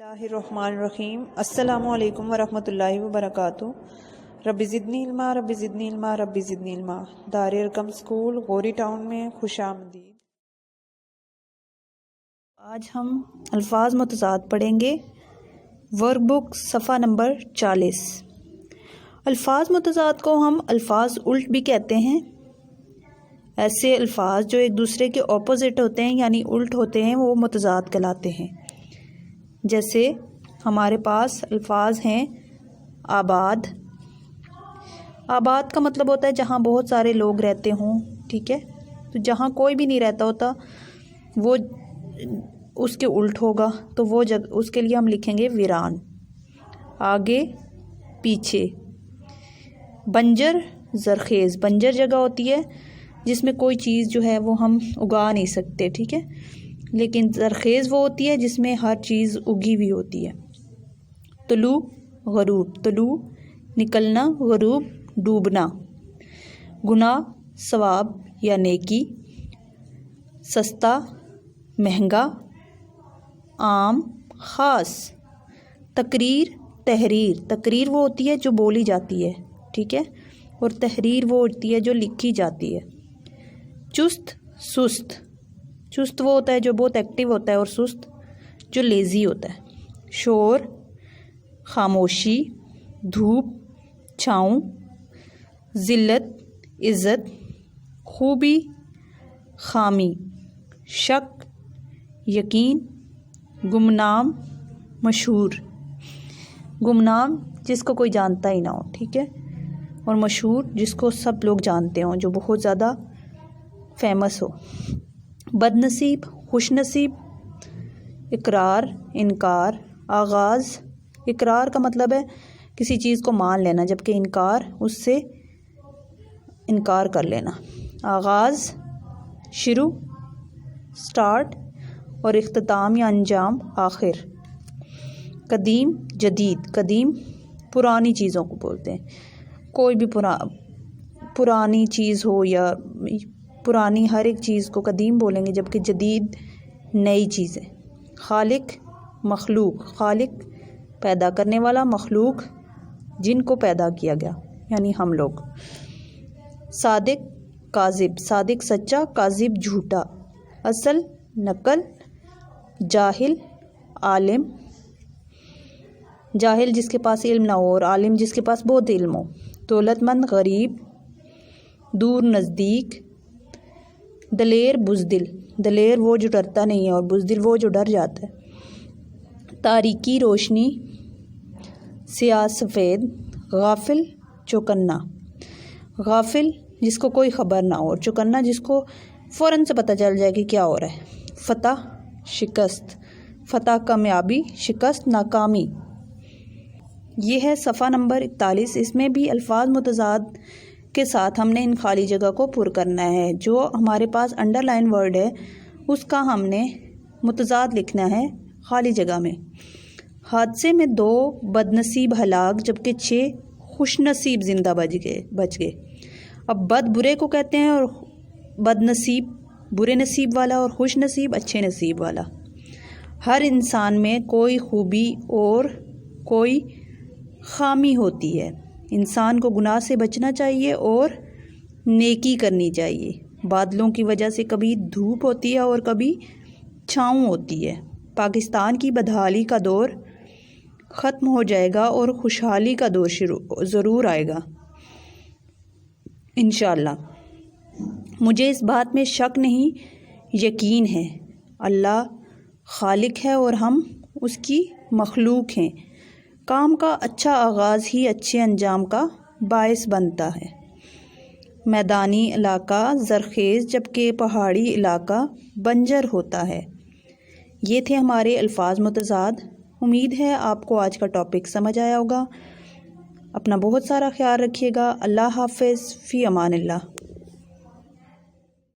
اللہ الرحمن الرحیم۔ السلام علیکم ورحمۃ اللہ وبرکاتہ۔ رب زدنی علما، رب زدنی علما، رب زدنی علما۔ دار ارقم اسکول غوری ٹاؤن میں خوش آمدید۔ آج ہم الفاظ متضاد پڑھیں گے۔ ورک بک صفحہ نمبر 40۔ الفاظ متضاد کو ہم الفاظ الٹ بھی کہتے ہیں۔ ایسے الفاظ جو ایک دوسرے کے اپوزٹ ہوتے ہیں یعنی الٹ ہوتے ہیں وہ متضاد کہلاتے ہیں۔ جیسے ہمارے پاس الفاظ ہیں آباد۔ آباد کا مطلب ہوتا ہے جہاں بہت سارے لوگ رہتے ہوں، ٹھیک ہے، تو جہاں کوئی بھی نہیں رہتا ہوتا وہ اس کے الٹ ہوگا، تو وہ اس کے لیے ہم لکھیں گے ویران۔ آگے پیچھے۔ بنجر زرخیز، بنجر جگہ ہوتی ہے جس میں کوئی چیز جو ہے وہ ہم اگا نہیں سکتے، ٹھیک ہے، لیکن زرخیز وہ ہوتی ہے جس میں ہر چیز اگی ہوئی ہوتی ہے۔ طلوع غروب، طلوع نکلنا، غروب ڈوبنا۔ گناہ ثواب یا نیکی۔ سستا مہنگا۔ عام خاص۔ تقریر تحریر، تقریر وہ ہوتی ہے جو بولی جاتی ہے، ٹھیک ہے، اور تحریر وہ ہوتی ہے جو لکھی جاتی ہے۔ چست سست، چست وہ ہوتا ہے جو بہت ایکٹیو ہوتا ہے اور سست جو لیزی ہوتا ہے۔ شور خاموشی۔ دھوپ چھاؤں۔ ذلت عزت۔ خوبی خامی۔ شک یقین۔ گمنام مشہور، گمنام جس کو کوئی جانتا ہی نہ ہو، ٹھیک ہے، اور مشہور جس کو سب لوگ جانتے ہوں، جو بہت زیادہ فیمس ہو۔ بد نصیب خوش نصیب۔ اقرار انکار۔ آغاز، اقرار کا مطلب ہے کسی چیز کو مان لینا، جبکہ انکار اس سے انکار کر لینا۔ آغاز شروع سٹارٹ، اور اختتام یا انجام آخر۔ قدیم جدید، قدیم پرانی چیزوں کو بولتے ہیں، کوئی بھی پرانی چیز ہو یا پرانی ہر ایک چیز کو قدیم بولیں گے، جبکہ جدید نئی چیزیں۔ خالق مخلوق، خالق پیدا کرنے والا، مخلوق جن کو پیدا کیا گیا یعنی ہم لوگ۔ صادق کاذب، صادق سچا، کاذب جھوٹا۔ اصل نقل۔ جاہل عالم، جاہل جس کے پاس علم نہ ہو اور عالم جس کے پاس بہت علم ہو۔ دولت مند غریب۔ دور نزدیک۔ دلیر بزدل، دلیر وہ جو ڈرتا نہیں ہے اور بزدل وہ جو ڈر جاتا ہے۔ تاریکی روشنی۔ سیاہ سفید۔ غافل چوکنا، غافل جس کو کوئی خبر نہ ہو اور چوکنا جس کو فوراً سے پتہ چل جائے کہ کیا ہو رہا ہے۔ فتح شکست، فتح کامیابی، شکست ناکامی۔ یہ ہے صفحہ نمبر 41۔ اس میں بھی الفاظ متضاد کے ساتھ ہم نے ان خالی جگہ کو پر کرنا ہے۔ جو ہمارے پاس انڈر لائن ورڈ ہے اس کا ہم نے متضاد لکھنا ہے خالی جگہ میں۔ حادثے میں 2 بد نصیب ہلاک جبکہ 6 خوش نصیب زندہ بچ گئے۔ اب بد برے کو کہتے ہیں، اور بد نصیب برے نصیب والا اور خوش نصیب اچھے نصیب والا۔ ہر انسان میں کوئی خوبی اور کوئی خامی ہوتی ہے۔ انسان کو گناہ سے بچنا چاہیے اور نیکی کرنی چاہیے۔ بادلوں کی وجہ سے کبھی دھوپ ہوتی ہے اور کبھی چھاؤں ہوتی ہے۔ پاکستان کی بدحالی کا دور ختم ہو جائے گا اور خوشحالی کا دور ضرور آئے گا انشاءاللہ۔ مجھے اس بات میں شک نہیں، یقین ہے، اللہ خالق ہے اور ہم اس کی مخلوق ہیں۔ کام کا اچھا آغاز ہی اچھے انجام کا باعث بنتا ہے۔ میدانی علاقہ زرخیز جبکہ پہاڑی علاقہ بنجر ہوتا ہے۔ یہ تھے ہمارے الفاظ متضاد۔ امید ہے آپ کو آج کا ٹاپک سمجھ آیا ہوگا۔ اپنا بہت سارا خیال رکھیے گا۔ اللہ حافظ، فی امان اللہ۔